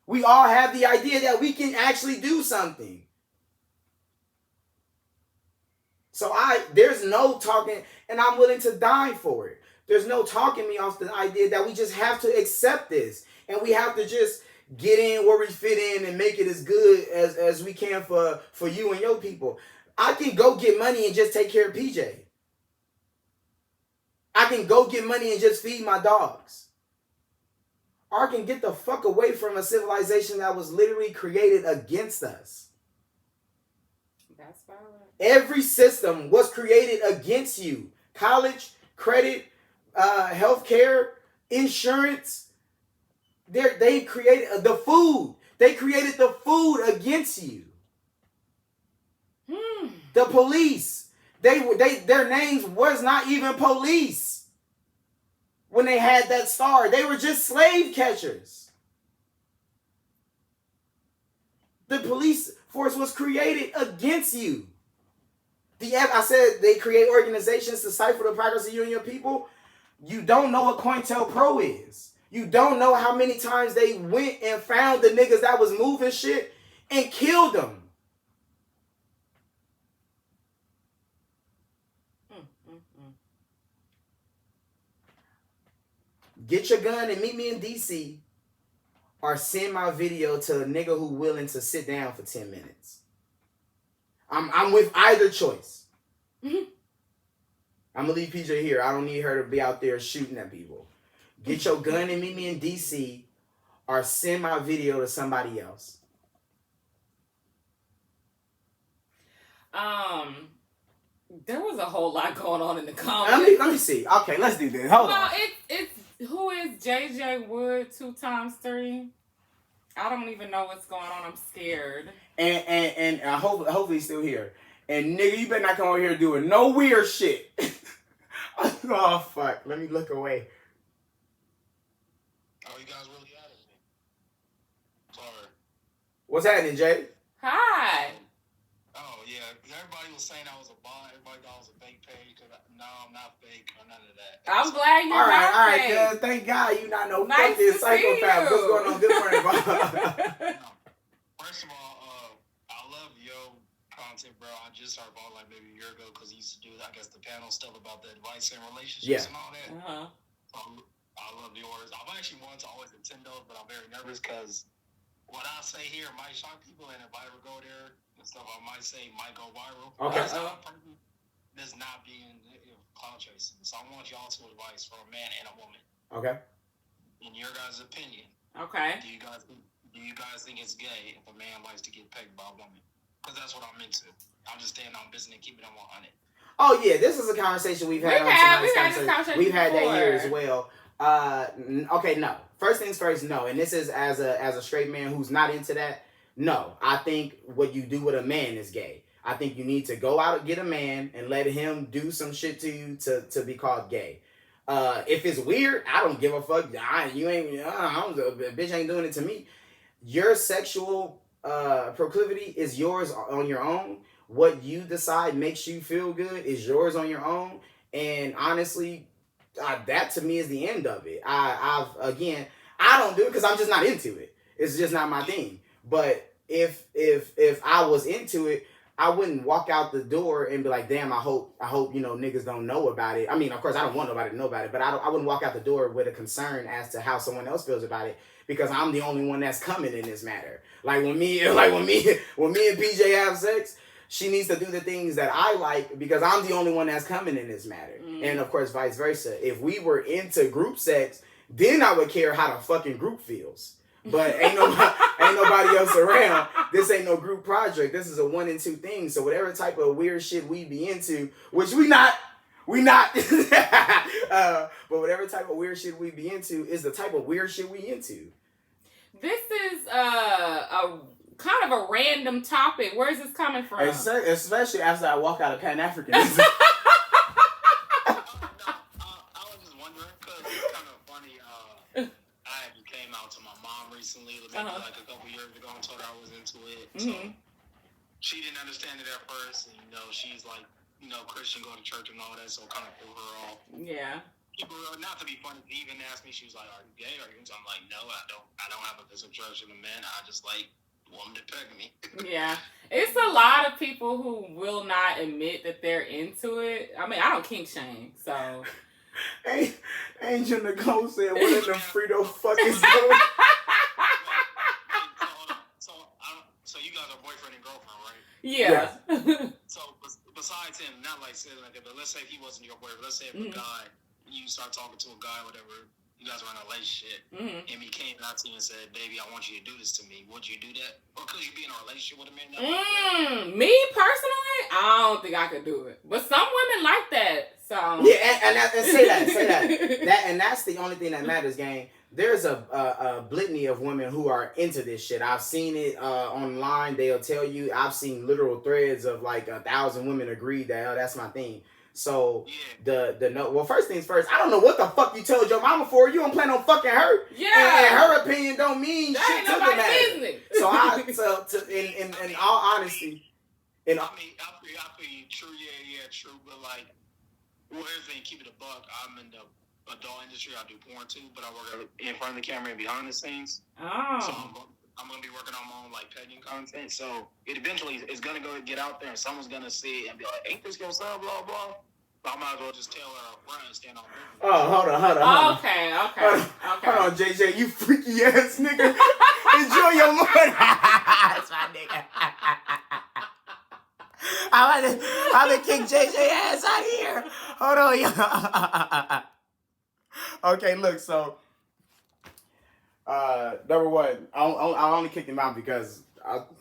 Speaker 1: We all have the idea that we can actually do something. So there's no talking, and I'm willing to die for it. There's no talking me off the idea that we just have to accept this. And we have to just get in where we fit in and make it as good as we can for you and your people. I can go get money and just take care of PJ. I can go get money and just feed my dogs. Or I can get the fuck away from a civilization that was literally created against us.
Speaker 2: That's valid.
Speaker 1: Every system was created against you. College, credit, healthcare, insurance. They created the food. They created the food against you. The police. Their names was not even police when they had that star. They were just slave catchers. The police force was created against you. I said they create organizations to cipher the progress of you and your people. You don't know what COINTELPRO is. You don't know how many times they went and found the niggas that was moving shit and killed them. Get your gun and meet me in DC, or send my video to a nigga who willing to sit down for 10 minutes. I'm with either choice. I'm gonna leave PJ here. I don't need her to be out there shooting at people. Get your gun and meet me in DC, or send my video to somebody else.
Speaker 2: There was a whole lot going on in the comments.
Speaker 1: Let me see. Okay, let's do this. Hold on.
Speaker 2: It's who is JJ Wood 2x3? I don't even know what's going on. I'm scared. And hopefully he's still here. And nigga, you better not come over here doing no weird shit. Oh fuck. Let me look away.
Speaker 3: Oh, you guys really at it? Sorry.
Speaker 1: What's happening, Jay?
Speaker 2: Hi.
Speaker 3: Oh yeah, everybody was saying I was a bot. Everybody thought I was a fake page. No, I'm not fake or none of that.
Speaker 2: I'm glad you're
Speaker 1: all right,
Speaker 2: not
Speaker 1: fake. Good. Thank God you not no
Speaker 2: nice
Speaker 1: fucking psychopath. What's going on? Good morning, Bob.
Speaker 3: First of all, I love your content, bro. I just heard about like maybe a year ago because he used to do, I guess, the panel stuff about the advice and relationships and all that. I love yours. I've actually wanted to always attend those, but I'm very nervous because what I say here might shock people, and if I ever go there, the stuff I might say might go viral.
Speaker 1: Okay.
Speaker 3: Does not be in cloud chasing. So I want y'all's advice for a man and a woman.
Speaker 1: Okay.
Speaker 3: In your guys' opinion.
Speaker 2: Okay.
Speaker 3: Do you guys think it's gay if a man likes to get pegged by a woman? Because that's what I'm into. I'm just staying on business and keeping it 100.
Speaker 1: Oh yeah, this is a conversation we've had. We've had that here as well. Okay, no. First things first, no. And this is as a straight man who's not into that. No, I think what you do with a man is gay. I think you need to go out and get a man and let him do some shit to you to be called gay. If it's weird, I don't give a fuck. Bitch ain't doing it to me. Your sexual proclivity is yours on your own. What you decide makes you feel good is yours on your own. And honestly, that to me is the end of it. I don't do it because I'm just not into it. It's just not my thing. But if I was into it, I wouldn't walk out the door and be like, damn, I hope niggas don't know about it. I mean, of course, I don't want nobody to know about it, but I wouldn't walk out the door with a concern as to how someone else feels about it because I'm the only one that's coming in this matter. Like when me and PJ have sex, she needs to do the things that I like because I'm the only one that's coming in this matter. And of course, vice versa. If we were into group sex, then I would care how the fucking group feels. But ain't nobody else around. This ain't no group project. This is a 1 and 2 thing. So whatever type of weird shit we be into, which we not. But whatever type of weird shit we be into is the type of weird shit we into.
Speaker 2: This is a kind of a random topic. Where is this coming from?
Speaker 1: Especially after I walk out of Pan-Africanism.
Speaker 3: I was just wondering because it's kind of funny. I came out to my mom recently, maybe like a couple years ago, and told her I was into it. So she didn't understand it at first, and she's like, Christian, go to church and all that, so kind of threw her off.
Speaker 2: Yeah.
Speaker 3: People, not to be funny, they even asked me, she was like, "Are you gay? Are you?" So I'm like, "No, I don't have a physical attraction to men. I just like women to peg me."
Speaker 2: Yeah. It's a lot of people who will not admit that they're into it. I mean, I don't kink shame, so.
Speaker 1: Angel Nicole said, "What in the Frito fuck is going?"
Speaker 3: So you guys are boyfriend and girlfriend, right?
Speaker 2: Yeah.
Speaker 3: So besides him, not like saying like that, but let's say if he wasn't your boyfriend, let's say if a guy, you start talking to a guy, whatever, you guys are in a relationship, and he came out to you and said, "Baby, I want you to do this to me." Would you do that? Or could you be in a relationship with a man?
Speaker 2: Me personally, I don't think I could do it. But some women like that. So
Speaker 1: yeah, and say that. And that's the only thing that matters, gang. There's a litany of women who are into this shit. I've seen it online. They'll tell you. I've seen literal threads of like 1,000 women agree that that's my thing. So well, first things first. I don't know what the fuck you told your mama for. You don't plan on fucking her.
Speaker 2: Yeah.
Speaker 1: And her opinion don't mean
Speaker 2: that
Speaker 1: shit to the matter. So in all honesty,
Speaker 3: I mean, I feel true. Yeah, true. But like, here's the thing. Keep it a buck. I'm in the adult industry. I do porn too, but I work in front of the camera and behind the scenes.
Speaker 2: Oh.
Speaker 3: So I'm gonna be working on my own like pegging content. So it eventually is gonna get out there, and someone's gonna see it and be like, "Ain't this your son?" Blah blah. But I might as well just tell her friend stand on.
Speaker 1: Oh, hold on.
Speaker 2: Okay.
Speaker 1: Hold on, JJ, you freaky ass nigga. Enjoy your money. That's my nigga. I'm gonna kick JJ ass out of here. Hold on, y'all. Okay, look, so number one, I only kicked him out because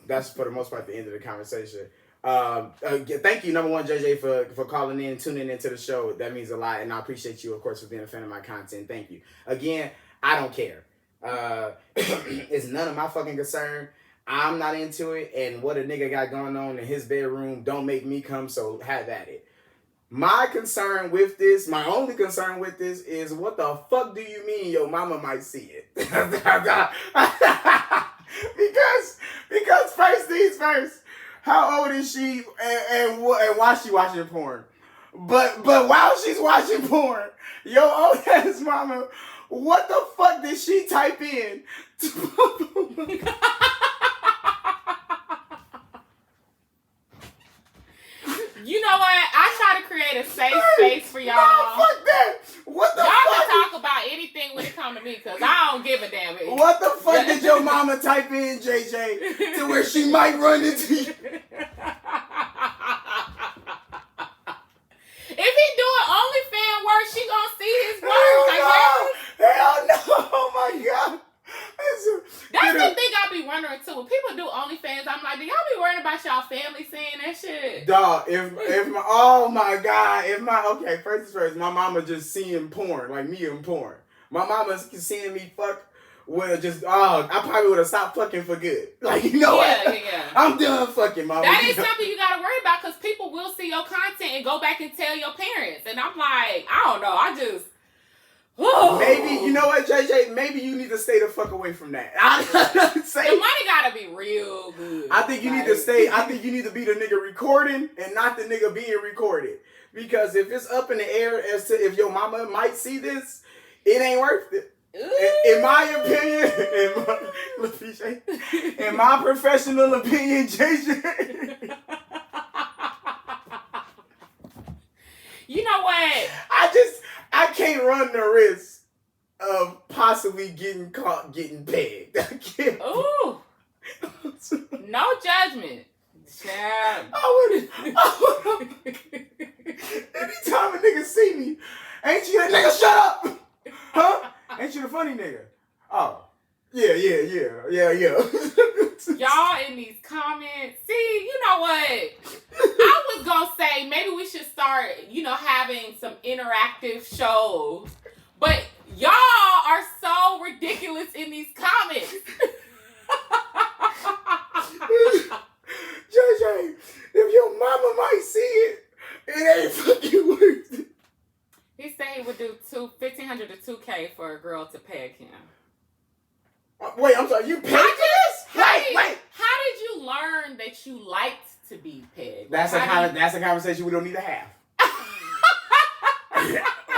Speaker 1: that's for the most part the end of the conversation. Thank you, number one, JJ, for calling in, tuning into the show. That means a lot, and I appreciate you, of course, for being a fan of my content. Thank you. Again, I don't care. It's none of my fucking concern. I'm not into it, and what a nigga got going on in his bedroom don't make me come, so have at it. My only concern with this is what the fuck do you mean your mama might see it? because first things first, how old is she and why she watching porn? But while she's watching porn, your old ass mama, what the fuck did she type in?
Speaker 2: You know what? I try to create a safe space for y'all.
Speaker 1: No, fuck that. What the
Speaker 2: y'all
Speaker 1: fuck?
Speaker 2: Y'all can talk about anything when it comes to me, because I don't give a damn.
Speaker 1: What the fuck did your mama type in, JJ, to where she might run into you?
Speaker 2: If he doing OnlyFans work, she gonna see his work.
Speaker 1: Hell no. Oh my God.
Speaker 2: That's the thing I be wondering too. When people do OnlyFans, I'm like, do y'all be worried about y'all family seeing that shit?
Speaker 1: Dog, oh my God, first, my mama just seeing porn, like me in porn. My mama's seeing me fuck I probably would have stopped fucking for good. Like, you know what? Yeah. I'm done fucking, mama.
Speaker 2: That is something you gotta worry about, because people will see your content and go back and tell your parents. And I'm like, I don't know,
Speaker 1: maybe, you know what, JJ? Maybe you need to stay the fuck away from that.
Speaker 2: The money gotta be real good.
Speaker 1: I think you need to stay. I think you need to be the nigga recording and not the nigga being recorded. Because if it's up in the air as to if your mama might see this, it ain't worth it. In my opinion, in my professional opinion, JJ.
Speaker 2: You know what?
Speaker 1: I can't run the risk of possibly getting caught getting pegged. I can't.
Speaker 2: Ooh. No judgment. Child.
Speaker 1: Anytime a nigga see me, ain't you that nigga, shut up? Huh? Ain't you the funny nigga? Oh. Yeah.
Speaker 2: Y'all in these comments. See, you know what? I was gonna say maybe we should start, having some interactive shows. But y'all are so ridiculous in these comments.
Speaker 1: JJ, if your mama might see it, it ain't fucking worth it.
Speaker 2: He said he would do $1,500 to $2,000 for a girl to peg him.
Speaker 1: What Wait, I'm sorry. You paid for this? Wait.
Speaker 2: How did you learn that you liked to be pegged?
Speaker 1: That's a conversation we don't need to have.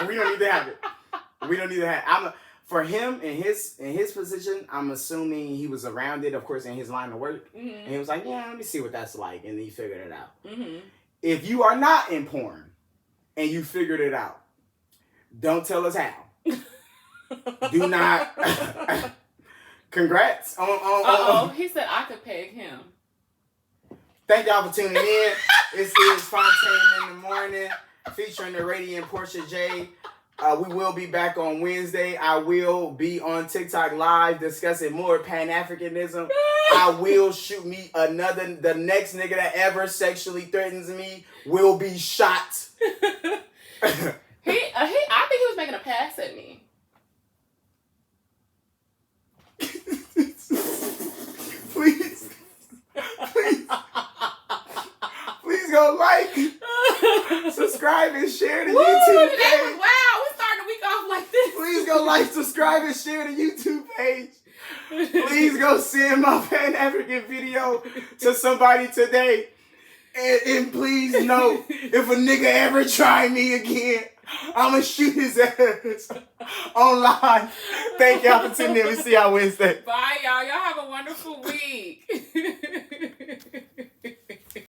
Speaker 1: We don't need to have it. For him in his position, I'm assuming he was around it, of course, in his line of work. Mm-hmm. And he was like, yeah, let me see what that's like. And he figured it out. Mm-hmm. If you are not in porn and you figured it out, don't tell us how. Do not. Congrats.
Speaker 2: He said I could peg him.
Speaker 1: Thank y'all for tuning in. This is Fontane in the Morning featuring the radiant Portia J. We will be back on Wednesday. I will be on TikTok live discussing more Pan-Africanism. I will shoot me the next nigga that ever sexually threatens me will be shot.
Speaker 2: I think he was making a pass at me.
Speaker 1: Please go like, subscribe, and share the YouTube page.
Speaker 2: Wow, we starting the week off like this.
Speaker 1: Please go like, subscribe, and share the YouTube page. Please go send my Pan-African video to somebody today. And please know, if a nigga ever try me again, I'ma shoot his ass on live. Thank y'all for tuning in. We'll see y'all Wednesday.
Speaker 2: Bye, y'all. Y'all have a wonderful week.